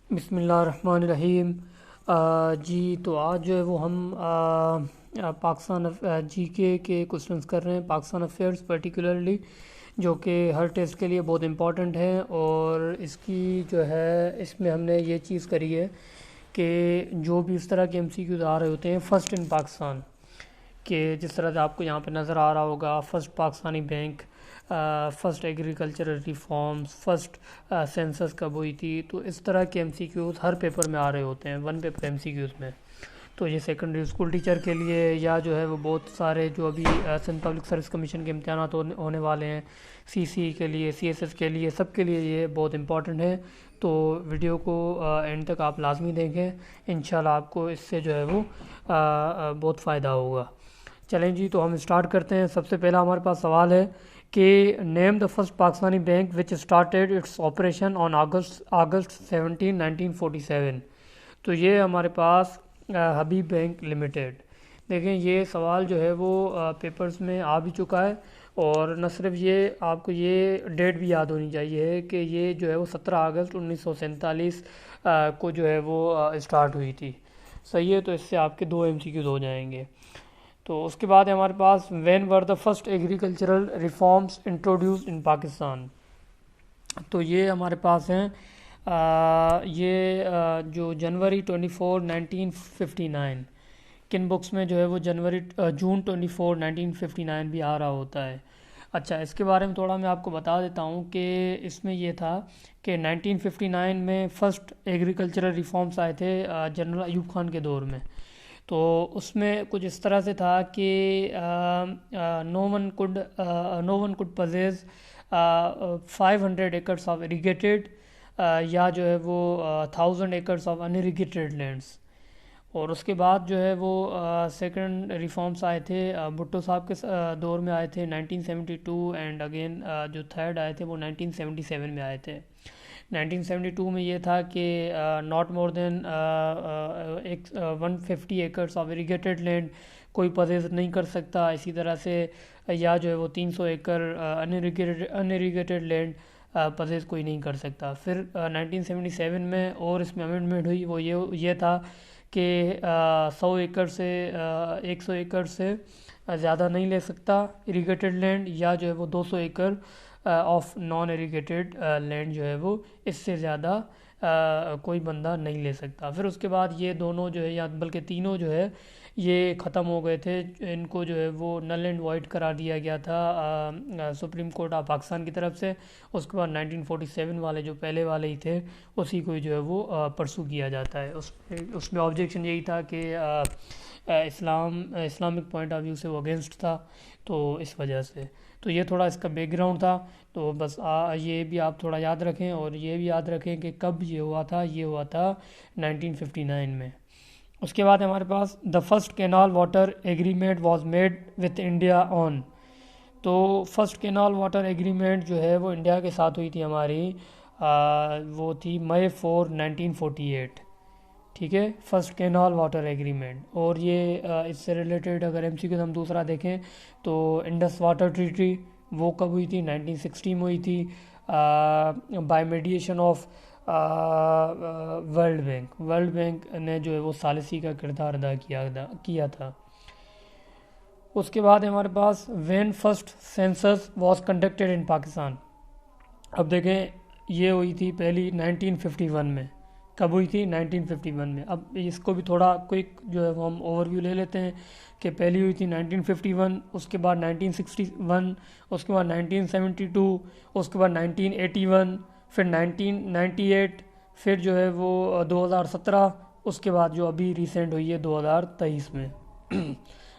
بسم اللہ الرحمن الرحیم۔ جی تو آج جو ہے وہ ہم پاکستان جی کے کوشچنس کر رہے ہیں، پاکستان افیئرس پرٹیکولرلی، جو کہ ہر ٹیسٹ کے لیے بہت امپورٹنٹ ہے۔ اور اس کی جو ہے اس میں ہم نے یہ چیز کری ہے کہ جو بھی اس طرح کے ایم سی کیوز آ رہے ہوتے ہیں فرسٹ ان پاکستان، کہ جس طرح سے آپ کو یہاں پہ نظر آ رہا ہوگا، first Pakistani bank, first agricultural reforms, first census کب ہوئی تھی، تو اس طرح کے ایم سی کیوز ہر پیپر میں آ رہے ہوتے ہیں، one paper M C Qs میں۔ تو یہ سیکنڈری اسکول ٹیچر کے لیے یا جو ہے وہ بہت سارے جو ابھی سندھ پبلک سروس کمیشن کے امتحانات ہونے والے ہیں، سی سی کے لیے، سی ایس ایس کے لیے، سب کے لیے یہ بہت امپورٹنٹ ہے۔ تو ویڈیو کو اینڈ تک آپ لازمی دیکھیں، انشاءاللہ آپ کو اس سے جو ہے وہ بہت فائدہ ہوگا۔ چلیں جی، تو ہم اسٹارٹ کرتے ہیں۔ سب سے پہلا ہمارے پاس سوال ہے کہ name the first Pakistani bank which started its operation on August 17 1947۔ تو یہ ہمارے پاس حبیب بینک لمیٹڈ۔ دیکھیں یہ سوال جو ہے وہ پیپرز میں آ بھی چکا ہے، اور نہ صرف یہ، آپ کو یہ ڈیٹ بھی یاد ہونی چاہیے کہ یہ جو ہے وہ 17 اگست 1947 کو جو ہے وہ اسٹارٹ ہوئی تھی۔ صحیح ہے، تو اس سے آپ کے 2 ایم سی کیوز ہو جائیں گے۔ تو اس کے بعد ہے ہمارے پاس when were the first agricultural reforms introduced in Pakistan. تو یہ ہمارے پاس ہیں یہ جو جنوری 24 1959، کن بکس میں جو ہے وہ جون 24 1959 بھی آ رہا ہوتا ہے۔ اچھا، اس کے بارے میں تھوڑا میں آپ کو بتا دیتا ہوں کہ اس میں یہ تھا کہ 1959 میں فرسٹ ایگریکلچرل ریفارمز آئے تھے جنرل ایوب خان کے دور میں۔ تو اس میں کچھ اس طرح سے تھا کہ نو ون کوڈ پزیز 500 ایکرس آف اریگیٹڈ، یا جو ہے وہ 1000 ایکرس آف ان اریگیٹڈ لینڈس۔ اور اس کے بعد جو ہے وہ سیکنڈ ریفارمز آئے تھے بھٹو صاحب کے دور میں آئے تھے 1972، اینڈ اگین جو تھرڈ آئے تھے وہ 1977 میں آئے تھے۔ 1972 میں یہ تھا کہ not more than 150 acres of irrigated land کوئی پرہیز نہیں کر سکتا، اسی طرح سے یا جو ہے وہ 300 ایکڑ ان اریگیٹڈ لینڈ پرہیز کوئی نہیں کر سکتا۔ پھر 1977 میں اور اس میں امینڈمنٹ ہوئی، وہ یہ تھا کہ 100 ایکڑ سے 100 ایکڑ سے زیادہ نہیں لے سکتا اریگیٹڈ لینڈ، یا جو ہے وہ 200 ایکڑ آف نان اریگیٹڈ لینڈ جو ہے وہ اس سے زیادہ کوئی بندہ نہیں لے سکتا۔ پھر اس کے بعد یہ دونوں جو ہے، یا بلکہ تینوں جو ہے، یہ ختم ہو گئے تھے، ان کو جو ہے وہ نل اینڈ وائڈ قرار دیا گیا تھا سپریم کورٹ آف پاکستان کی طرف سے۔ اس کے بعد 1947 والے جو پہلے والے ہی تھے اسی کو جو ہے وہ پرسو کیا جاتا ہے۔ اس میں آبجیکشن یہی تھا کہ اسلامک پوائنٹ آف ویو سے وہ اگینسٹ تھا، تو اس وجہ سے۔ تو یہ تھوڑا اس کا بیک گراؤنڈ تھا، تو بس یہ بھی آپ تھوڑا یاد رکھیں، اور یہ بھی یاد رکھیں کہ کب یہ ہوا تھا، یہ ہوا تھا 1959 میں۔ اس کے بعد ہمارے پاس the first canal water agreement was made with India on. تو فرسٹ کینال واٹر ایگریمنٹ جو ہے وہ انڈیا کے ساتھ ہوئی تھی ہماری، وہ تھی مئی 4 1948، ٹھیک ہے، فرسٹ کینال واٹر ایگریمنٹ۔ اور یہ اس سے ریلیٹڈ اگر ایم سی کیو ہم دوسرا دیکھیں تو انڈس واٹر ٹریٹی وہ کب ہوئی تھی، 1960 میں ہوئی تھی، by mediation of World Bank نے جو ہے وہ ثالثی کا کردار ادا کیا تھا۔ اس کے بعد ہمارے پاس when first census was conducted in Pakistan. اب دیکھیں یہ ہوئی تھی پہلی 1951 میں۔ کب ہوئی تھی؟ 1951 میں۔ اب اس کو بھی تھوڑا کوئک جو ہے وہ ہم اوور ویو لے لیتے ہیں کہ پہلی ہوئی تھی 1951، اس کے بعد 1961، اس کے بعد 1972، اس کے بعد 1981، پھر 1998، پھر جو ہے وہ 2017، اس کے بعد جو ابھی ریسنٹ ہوئی ہے 2023 میں۔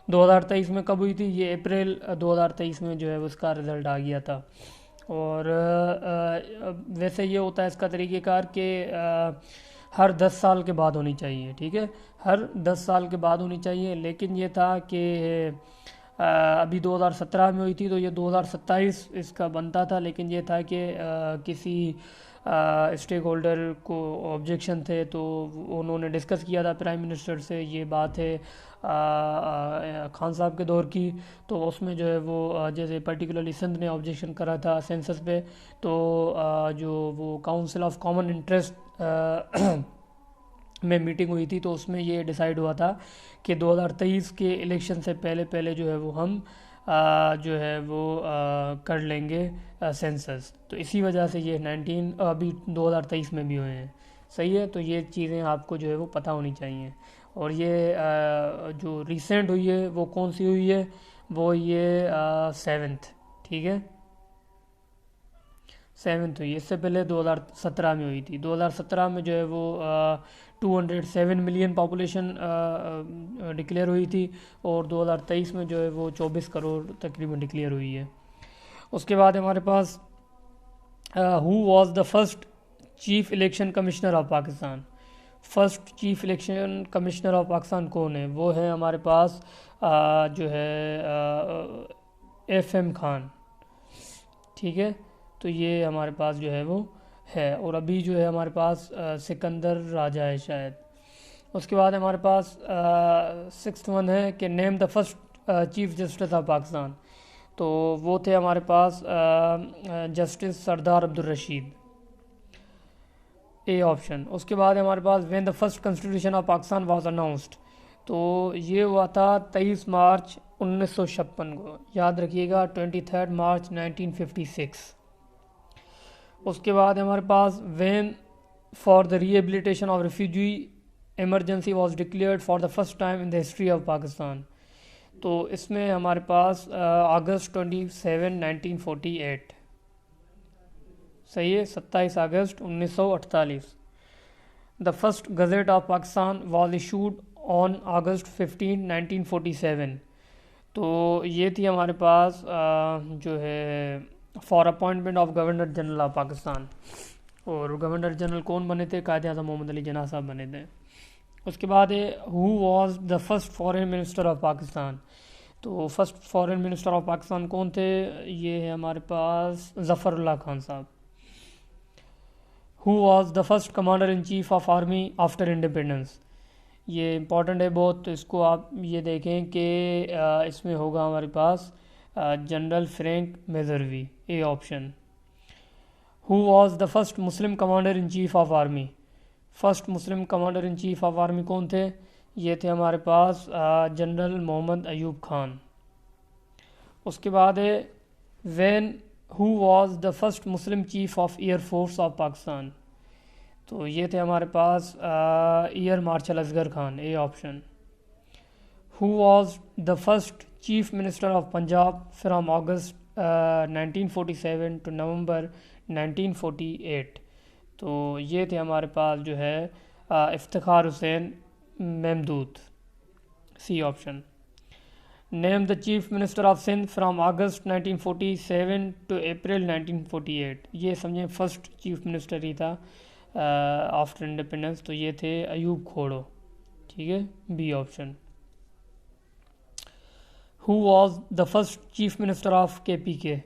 2023 میں کب ہوئی تھی؟ یہ اپریل 2023 میں جو ہے اس کا رزلٹ آ گیا تھا۔ اور ویسے یہ ہوتا ہے اس کا طریقہ کار کہ ہر 10 سال کے بعد ہونی چاہیے، ٹھیک ہے، ہر 10 سال کے بعد ہونی چاہیے، لیکن یہ تھا کہ ابھی 2017 میں ہوئی تھی تو یہ 2027 اس کا بنتا تھا، لیکن یہ تھا کہ کسی اسٹیک ہولڈر کو آبجیکشن تھے، تو انہوں نے ڈسکس کیا تھا پرائم منسٹر سے، یہ بات ہے خان صاحب کے دور کی، تو اس میں جو ہے وہ جیسے پرٹیکولرلی سندھ نے آبجیکشن کرا تھا سینسس پہ، تو جو وہ کاؤنسل آف کامن انٹرسٹ میں میٹنگ ہوئی تھی، تو اس میں یہ ڈیسائیڈ ہوا تھا کہ 2023 کے الیکشن سے پہلے جو ہے وہ ہم جو ہے وہ کر لیں گے سینسس، تو اسی وجہ سے یہ 19 ابھی 2023 میں بھی ہوئے ہیں. صحیح ہے، تو یہ چیزیں آپ کو جو ہے وہ پتہ ہونی چاہیے. اور یہ جو ریسنٹ ہوئی ہے وہ کون سی ہوئی ہے، وہ یہ 7th، ٹھیک ہے، 7th ہوئی. اس سے پہلے 2017 میں ہوئی تھی. 2017 میں جو ہے وہ 207 ملین پاپولیشن ڈکلیئر ہوئی تھی، اور 2023 میں جو ہے وہ 24 کروڑ تقریباً ڈکلیئر ہوئی ہے. اس کے بعد ہمارے پاس who was the first chief election commissioner of Pakistan. First chief election commissioner of Pakistan کون ہے؟ وہ ہے ہمارے پاس جو ہے ایف ایم خان، ٹھیک ہے. تو یہ ہمارے پاس جو ہے وہ ہے، اور ابھی جو ہے ہمارے پاس سکندر راجہ ہے شاید. اس کے بعد ہمارے پاس 6th ون ہے کہ name the first chief justice of Pakistan. تو وہ تھے ہمارے پاس justice Sardar Abdul Rashid, a option. اس کے بعد ہمارے پاس when the first constitution of Pakistan was announced. تو یہ ہوا تھا 23 مارچ 1956 کو، یاد رکھیے گا، 23 مارچ 1956. اس کے بعد ہمارے پاس when for the rehabilitation of refugee emergency was declared for the first time in the history of Pakistan. تو اس میں ہمارے پاس اگست 27 1948، صحیح ہے، 27 August 1948. The first gazette of Pakistan was issued on August 15 1947. تو یہ تھی ہمارے پاس جو ہے for appointment of governor general of Pakistan. اور گورنر جنرل کون بنے تھے؟ قائد اعظم محمد علی جناح صاحب بنے تھے. اس کے بعد ہے who was the first foreign minister of Pakistan. تو first foreign minister of Pakistan کون تھے؟ یہ ہے ہمارے پاس ظفر اللہ خان صاحب. Who was the first commander in chief of army after independence. یہ امپورٹنٹ ہے بہت، تو اس کو آپ یہ دیکھیں کہ اس میں ہوگا ہمارے پاس general Frank Messervy, A option. Who was the first Muslim commander in chief of army. First Muslim commander in chief of army کون تھے؟ یہ تھے ہمارے پاس جنرل محمد ایوب خان. اس کے بعد ہے when who was the first Muslim chief of air force of Pakistan. تو یہ تھے ہمارے پاس air marshal Asghar Khan, A option. Who was the first chief minister of Punjab from August 1947 to November 1948. تو یہ تھے ہمارے پاس جو ہے Iftikhar Hussain Mahmood, C option. Name the chief minister of Sindh from August 1947 to April 1948. یہ سمجھیں فرسٹ چیف منسٹر ہی تھا آفٹر انڈیپینڈنس. تو یہ تھے ایوب کھوڑو، ٹھیک ہے، B option. Who was the first chief minister of K P کے.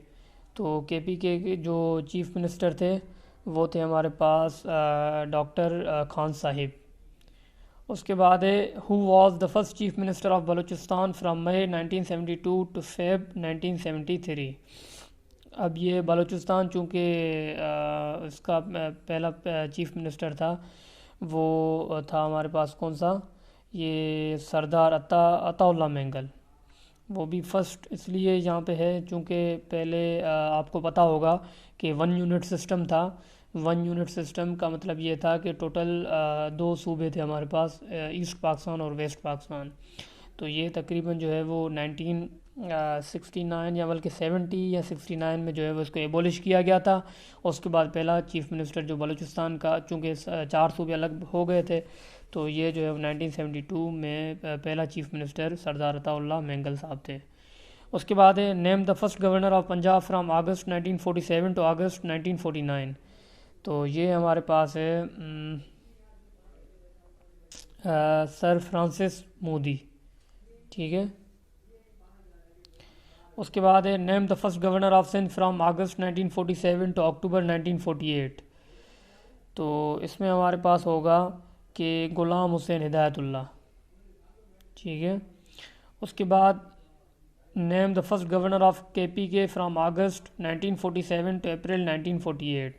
تو کے پی کے جو چیف منسٹر تھے وہ تھے ہمارے پاس ڈاکٹر خان صاحب. اس کے بعد ہے who was the first chief minister of Balochistan from May 1972 to Feb 1973. اب یہ بلوچستان چونکہ اس کا پہلا چیف منسٹر تھا، وہ تھا ہمارے پاس کون سا، یہ سردار عطا اللہ مینگل. وہ بھی فرسٹ اس لیے یہاں پہ ہے چونکہ پہلے آپ کو پتہ ہوگا کہ 1 یونٹ سسٹم تھا. 1 یونٹ سسٹم کا مطلب یہ تھا کہ ٹوٹل 2 صوبے تھے ہمارے پاس، ایسٹ پاکستان اور ویسٹ پاکستان. تو یہ تقریباً جو ہے وہ 1969 یا بلکہ 70 یا 69 میں جو ہے وہ اس کو ایبولش کیا گیا تھا. اس کے بعد پہلا چیف منسٹر جو بلوچستان کا، چونکہ 4 صوبے الگ ہو گئے تھے، تو یہ جو ہے 1972 میں پہلا چیف منسٹر سردار عطا اللہ مینگل صاحب تھے. اس کے بعد ہے name the first governor of Punjab from August 1947 to August 1949. تو یہ ہمارے پاس ہے سر فرانسس مودی، ٹھیک ہے. اس کے بعد ہے name the first governor of Sindh from August 1947 to October 1948. تو اس میں ہمارے پاس ہوگا کہ غلام حسین ہدایت اللہ. ٹھیک ہے. اس کے بعد name the first governor of K P کے فرام اگست 1947 ٹو اپریل 1948.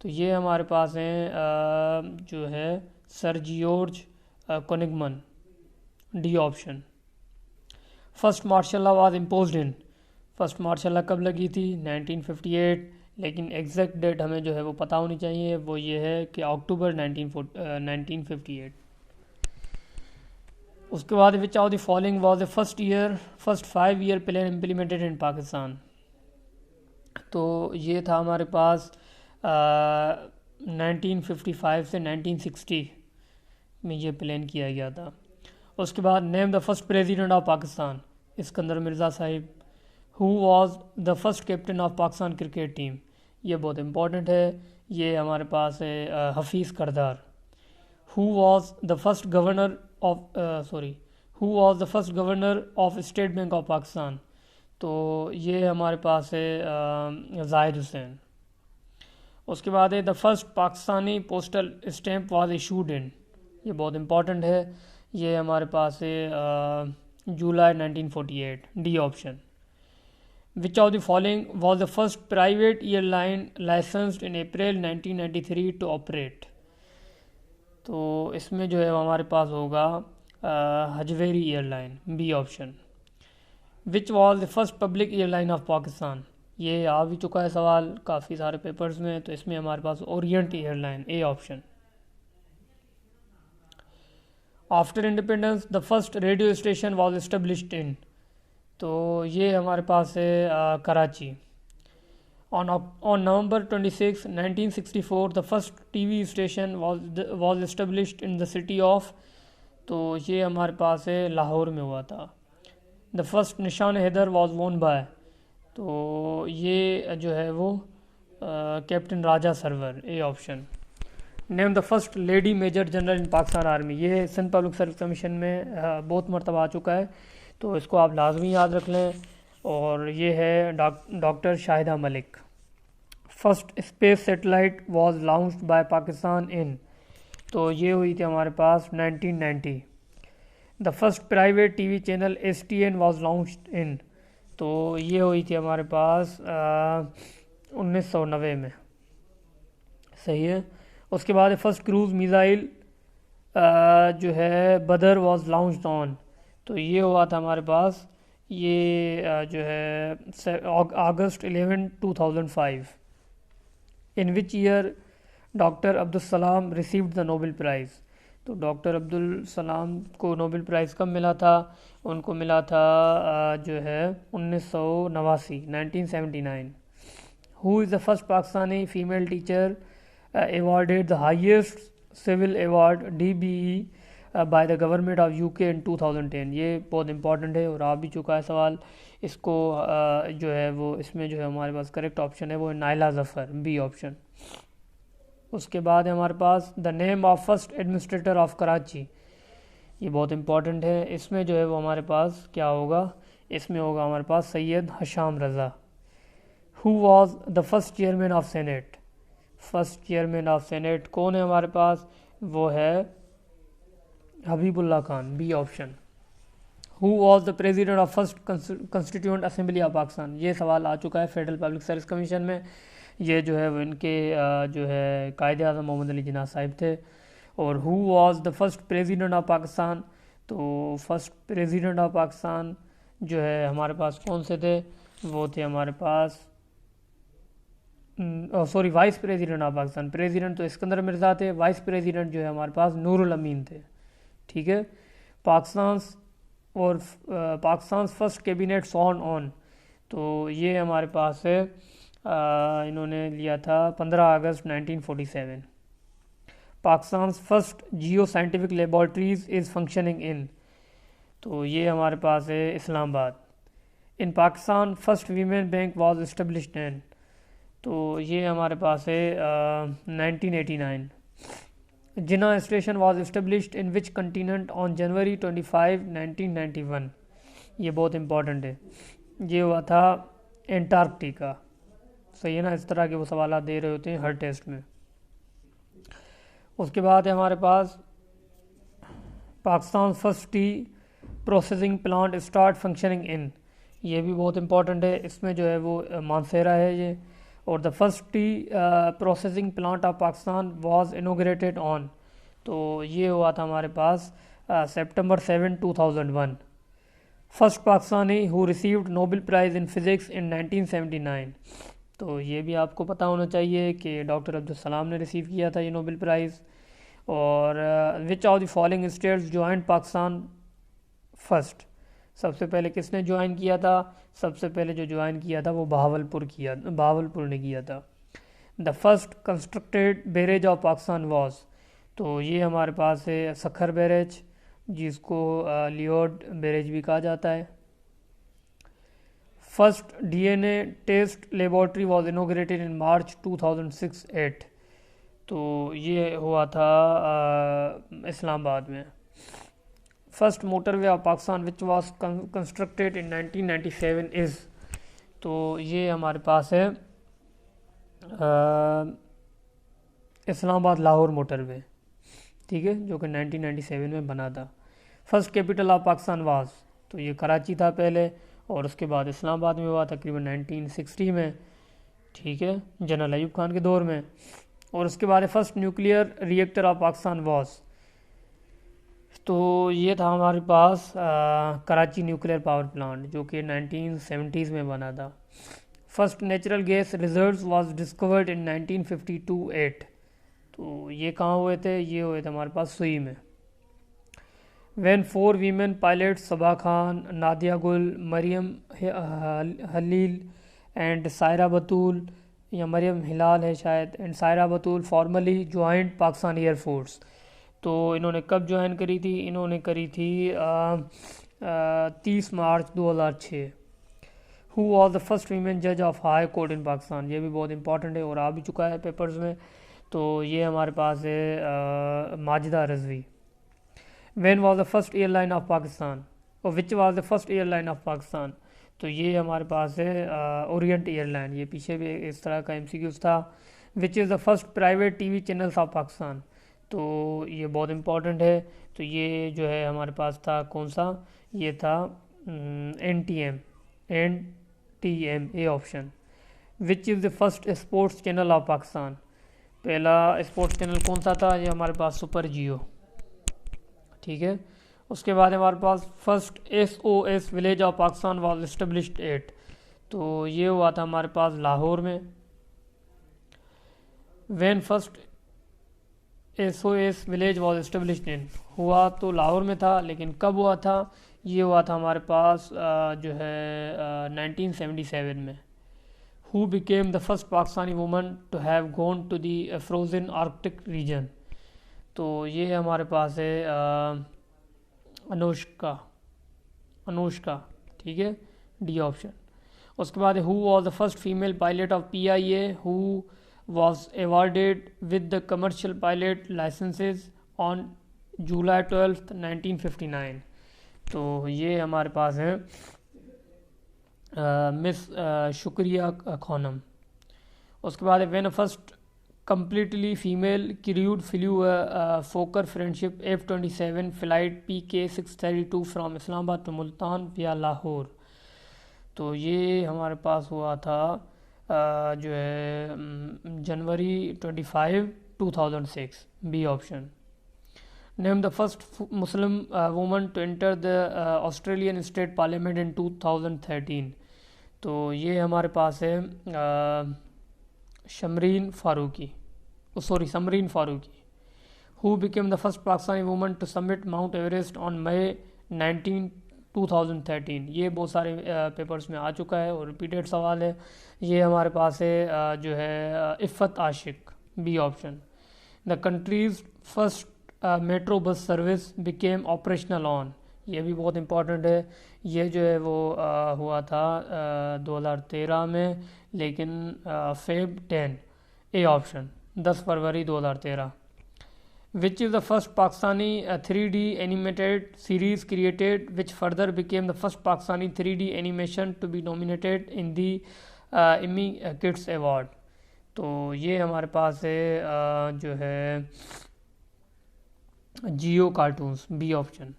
تو یہ ہمارے پاس ہیں جو ہے sir George Cunningham. D option. First martial law was imposed in. First martial law کب لگی تھی؟ 1958. لیکن ایگزیکٹ ڈیٹ ہمیں جو ہے وہ پتہ ہونی چاہیے. وہ یہ ہے کہ اکتوبر 1958. اس کے بعد وچ of the following was a first 5 year plan implemented in Pakistan. تو یہ تھا ہمارے پاس 1955 سے 1960 میں یہ پلان کیا گیا تھا. اس کے بعد name the first president of Pakistan. Iskander Mirza Sahib. Who was the first captain of Pakistan cricket team. یہ بہت امپورٹنٹ ہے. یہ ہمارے پاس ہے حفیظ کردار. ہو was the first governor of state bank of Pakistan. تو یہ ہمارے پاس ہے زاہد حسین. اس کے بعد ہے the first Pakistani postal stamp was issued in. یہ بہت امپورٹنٹ ہے. یہ ہمارے پاس ہے July 1948. D option. Which of the following was the first private airline licensed in April 1993 to operate. تو اس میں جو ہے ہمارے پاس ہوگا Hajveri airline. B option. Which was the first public airline of Pakistan. یہ آ بھی چکا ہے سوال کافی سارے پیپرز میں. تو اس میں ہمارے پاس Orient airline. A option. After independence the first radio station was established in. تو یہ ہمارے پاس ہے Karachi. On November 26, 1964 the first TV station was established in the city of. تو یہ ہمارے پاس ہے لاہور میں ہوا تھا. The first نشان حیدر was won by. تو یہ جو ہے وہ captain Raja Sarwar. A option. Name the first lady major general in Pakistan army. یہ سندھ پبلک سروس کمیشن میں بہت مرتبہ آ چکا ہے. تو اس کو آپ لازمی یاد رکھ لیں. اور یہ ہے doctor Shahida Malik. First space satellite was launched by Pakistan in. تو یہ ہوئی تھی ہمارے پاس 1990. The first private T V channel STN was launched in. تو یہ ہوئی تھی ہمارے پاس 1990 میں. صحیح ہے. اس کے بعد فرسٹ کروز میزائل جو ہے بدر واز لانچڈ آن. تو یہ ہوا تھا ہمارے پاس یہ جو ہے August 11, 2005. In which year doctor Abdus Salam received the Nobel prize. تو ڈاکٹر عبدالسلام کو نوبل پرائز کب ملا تھا؟ ان کو ملا تھا جو ہے 1979. Who is the first Pakistani female teacher awarded the highest civil award DBE by the government of UK in 2010. یہ بہت امپورٹنٹ ہے اور آ بھی چکا ہے سوال. اس کو جو ہے وہ اس میں جو ہے ہمارے پاس کریکٹ آپشن ہے وہ ہے نائلہ ظفر. Be option. اس کے بعد ہمارے پاس the name of first administrator of Karachi. یہ بہت امپورٹنٹ ہے. اس میں جو ہے وہ ہمارے پاس کیا ہوگا؟ اس میں ہوگا ہمارے پاس Syed Hisham Raza. Who was the first chairman of senate. First chairman of senate کون ہے ہمارے پاس؟ وہ ہے Habib Ullah Khan. B option. Who was the president of first constituent assembly of Pakistan. یہ سوال آ چکا ہے فیڈرل پبلک سروس کمیشن میں. یہ جو ہے وہ ان کے جو ہے قائد اعظم محمد علی جناح صاحب تھے. اور ہو was the first president of Pakistan. تو فرسٹ پریزیڈنٹ آف پاکستان جو ہے ہمارے پاس کون سے تھے؟ وہ تھے ہمارے پاس vice president of Pakistan. President تو اسکندر مرزا تھے. وائس پریزیڈنٹ جو ہے ہمارے پاس نور الامین تھے. ٹھیک ہے. پاکستان فرسٹ کیبنیٹ سون آن. تو یہ ہمارے پاس ہے انہوں نے لیا تھا 15 August 1947. Pakistan first geo scientific laboratories is functioning in. تو یہ ہمارے پاس ہے Islamabad. In Pakistan first women bank was established in. تو یہ ہمارے پاس ہے 1989. Jinnah station was established in which continent on January 25, 1991. یہ بہت امپورٹنٹ ہے. یہ ہوا تھا انٹارکٹیکا. صحیح ہے نا. اس طرح کے وہ سوالات دے رہے ہوتے ہیں ہر ٹیسٹ میں. اس کے بعد ہے ہمارے پاس Pakistan first tea processing plant start functioning in, یہ بھی بہت امپورٹنٹ ہے، اس میں جو ہے وہ مانسیرا ہے یہ. اور the first tea processing plant of Pakistan was inaugurated on, تو یہ ہوا تھا ہمارے پاس September 7 2001. First Pakistani who received Nobel prize in physics in 1979، تو یہ بھی آپ کو پتہ ہونا چاہیے کہ ڈاکٹر عبدالسلام نے ریسیو کیا تھا یہ نوبل پرائز. اور which of the following states joined Pakistan first, سب سے پہلے کس نے جوائن کیا تھا؟ سب سے پہلے جو جوائن کیا تھا وہ بہاولپور نے کیا تھا. The first constructed barrage of Pakistan was, تو یہ ہمارے پاس ہے سکھر بیریج، جس کو لیوڈ بیریج بھی کہا جاتا ہے. First D N A test laboratory was inaugurated in March 2006-8، تو یہ ہوا تھا اسلام آباد میں. First motorway of Pakistan which was constructed in 1997 is, تو یہ ہمارے پاس ہے اسلام آباد لاہور موٹر وے، ٹھیک ہے، جو کہ 1997 میں بنا تھا. First capital of Pakistan was, تو یہ کراچی تھا پہلے، اور اس کے بعد اسلام آباد میں ہوا تقریباً 1960 میں، ٹھیک ہے، جنرل ایوب خان کے دور میں. اور اس کے بعد first nuclear reactor of Pakistan was, تو یہ تھا ہمارے پاس کراچی نیوکلیئر پاور پلانٹ، جو کہ 1970s میں بنا تھا. First natural gas reserves was discovered in 1952-8، تو یہ کہاں ہوئے تھے؟ یہ ہوئے تھے ہمارے پاس سوئی میں. When 4 women pilot Saba Khan, Nadia Gul, Maryam Haleel and Saira Batool, یا مریم ہلال ہے شاید، and Saira Batool formally joined Pakistan air force, تو انہوں نے کب جوائن کری تھی؟ انہوں نے کری تھی 30 مارچ 2006. ہو واز دا فرسٹ ویمن جج آف ہائی کورٹ ان پاکستان، یہ بھی بہت امپورٹنٹ ہے اور آ بھی چکا ہے پیپرز میں، تو یہ ہمارے پاس ہے Majida Rizvi. When was the first airline of Pakistan, اور which was the first airline of Pakistan, تو یہ ہمارے پاس ہے اورینٹ ایئر لائن، یہ پیچھے بھی اس طرح کا MCQs تھا. Which is the first private T V channels of Pakistan, تو یہ بہت امپورٹنٹ ہے. تو یہ جو ہے ہمارے پاس تھا کون سا؟ یہ تھا NTM a option. Which is the first sports channel of Pakistan, پہلا اسپورٹس چینل کون سا تھا؟ یہ ہمارے پاس سپر جیو، ٹھیک ہے. اس کے بعد ہمارے پاس first SOS village of Pakistan was established 8، تو یہ ہوا تھا ہمارے پاس لاہور میں. When first SOS village was established in, ہوا تو لاہور میں تھا، لیکن کب ہوا تھا؟ یہ ہوا تھا ہمارے پاس جو ہے 1977 میں. Who became the first Pakistani woman to have gone to the frozen Arctic region, تو یہ ہمارے پاس ہے انوشکا، ٹھیک ہے، ڈی آپشن. اس کے بعد who was the first female pilot of PIA who was awarded with the commercial pilot licenses on July 12 1959، تو یہ ہمارے پاس ہے مس شکریہ خانم. اس کے بعد when first completely female crewed flew Fokker Friendship F-27 flight PK-632 from Islamabad to Multan ویا لاہور، تو یہ ہمارے پاس ہوا تھا جو ہے January 25 2006، B option. Name the first Muslim woman to enter the Australian state parliament in 2013، تو یہ ہمارے پاس ہے Samreen Farooqui. Who became the first Pakistani woman to summit Mount Everest on May 19 2013، یہ بہت سارے پیپرز میں آ چکا ہے اور ریپیٹیڈ سوال ہے. یہ ہمارے پاس ہے جو ہے Iffat Ashiq, B option. The country's first metro bus service became operational on, یہ بھی بہت امپورٹنٹ ہے. یہ جو ہے وہ ہوا تھا 2013 میں، لیکن Feb 10 a option 10 February 2013. which is the first Pakistani 3D animated series created which further became the first Pakistani 3D animation to be nominated in the Emmy Kids Award. تو یہ ہمارے پاس ہے جو ہے Jio cartoons, B option.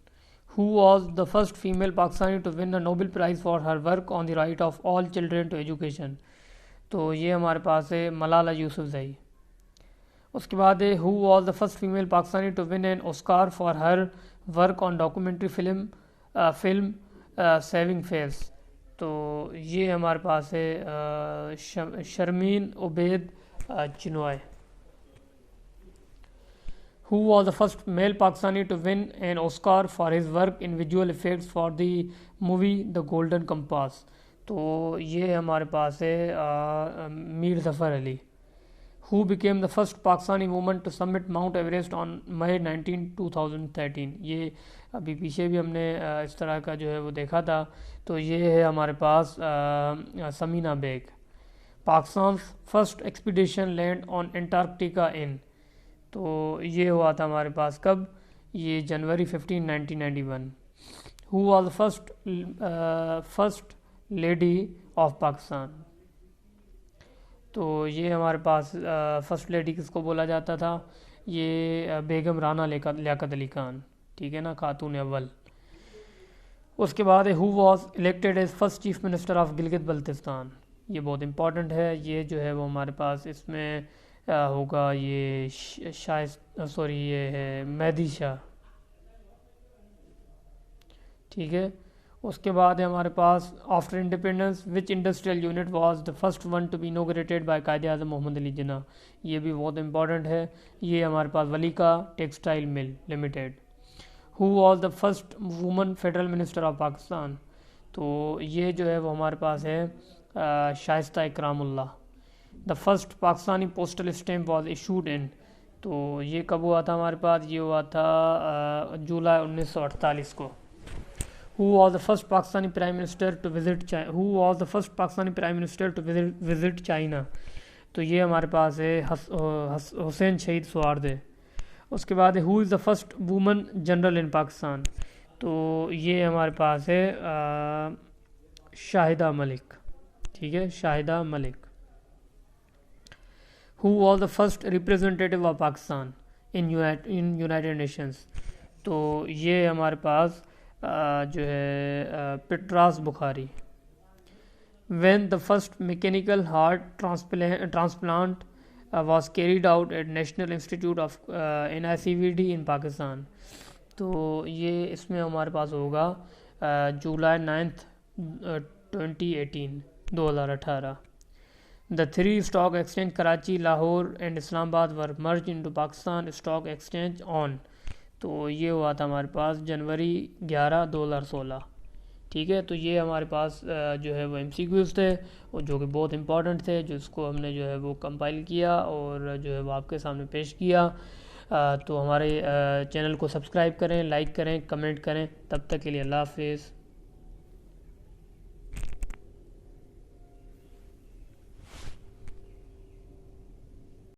Who was the first female Pakistani to win a Nobel Prize for her work on the right of all children to education؟ تو یہ ہمارے پاس ہے ملالہ یوسفزئی. اس کے بعد ہے who was the first female Pakistani to win an Oscar for her work on documentary film Saving Face؟ تو یہ ہمارے پاس ہے Sharmeen Ubaid چنوائے. Who was the first male Pakistani to win an Oscar for his work in visual effects for the movie The Golden Compass؟ تو یہ ہمارے پاس ہے میر ظفر علی. Who became the first Pakistani woman to summit Mount Everest on May 19, 2013؟ یہ ابھی پیچھے بھی ہم نے اس طرح کا جو ہے وہ دیکھا تھا. تو یہ ہے ہمارے پاس Samina Baig. Pakistan first expedition land on Antarctica in? تو یہ ہوا تھا ہمارے پاس کب؟ یہ January 15, 1991. Who was the first lady of Pakistan? تو یہ ہمارے پاس فرسٹ لیڈی کس کو بولا جاتا تھا؟ یہ بیگم رانا لیاقت علی خان، ٹھیک ہے نا، خاتون اول. اس کے بعد who was elected as first chief minister of Gilgit Baltistan? یہ بہت امپورٹنٹ ہے. یہ جو ہے وہ ہمارے پاس اس میں ہوگا یہ یہ ہے مہدی شاہ، ٹھیک ہے. اس کے بعد ہے ہمارے پاس after independence which industrial unit was the first one to be inaugurated by Quaid Azam محمد علی جناح؟ یہ بھی بہت امپورٹنٹ ہے. یہ ہمارے پاس Valika textile mill limited. Who was the first woman federal minister of Pakistan? تو یہ جو ہے وہ ہمارے پاس ہے Shaista Ikram Ullah. The first Pakistani postal stamp was issued in? تو یہ کب ہوا تھا ہمارے پاس؟ یہ ہوا تھا جولائی 1948 کو. Who was the first Pakistani Prime Minister to visit China؟ Who was the first Pakistani Prime Minister to visit China؟ تو یہ ہمارے پاس ہے حسین شہید سواردے. اس کے بعد who is the first woman general in Pakistan? تو یہ ہمارے پاس ہے شاہدہ ملک، ٹھیک ہے، شاہدہ ملک. Who was the first representative of Pakistan in United Nations؟ تو یہ ہمارے پاس جو ہے پٹراس بخاری. When the first mechanical heart transplant was carried out at National Institute of NICVD in Pakistan؟ تو یہ اس میں ہمارے پاس ہوگا جولائی 9 2018 2018. The three stock exchange Karachi, Lahore and Islamabad were merged into Pakistan Stock Exchange on؟ تو یہ ہوا تھا ہمارے پاس جنوری 11 2016، ٹھیک ہے. تو یہ ہمارے پاس جو ہے وہ MCQs تھے اور جو کہ بہت امپورٹنٹ تھے، جس کو ہم نے جو ہے وہ کمپائل کیا اور جو ہے وہ آپ کے سامنے پیش کیا. تو ہمارے چینل کو سبسکرائب کریں، لائک کریں، کمنٹ کریں. تب تک کے لیے اللہ حافظ.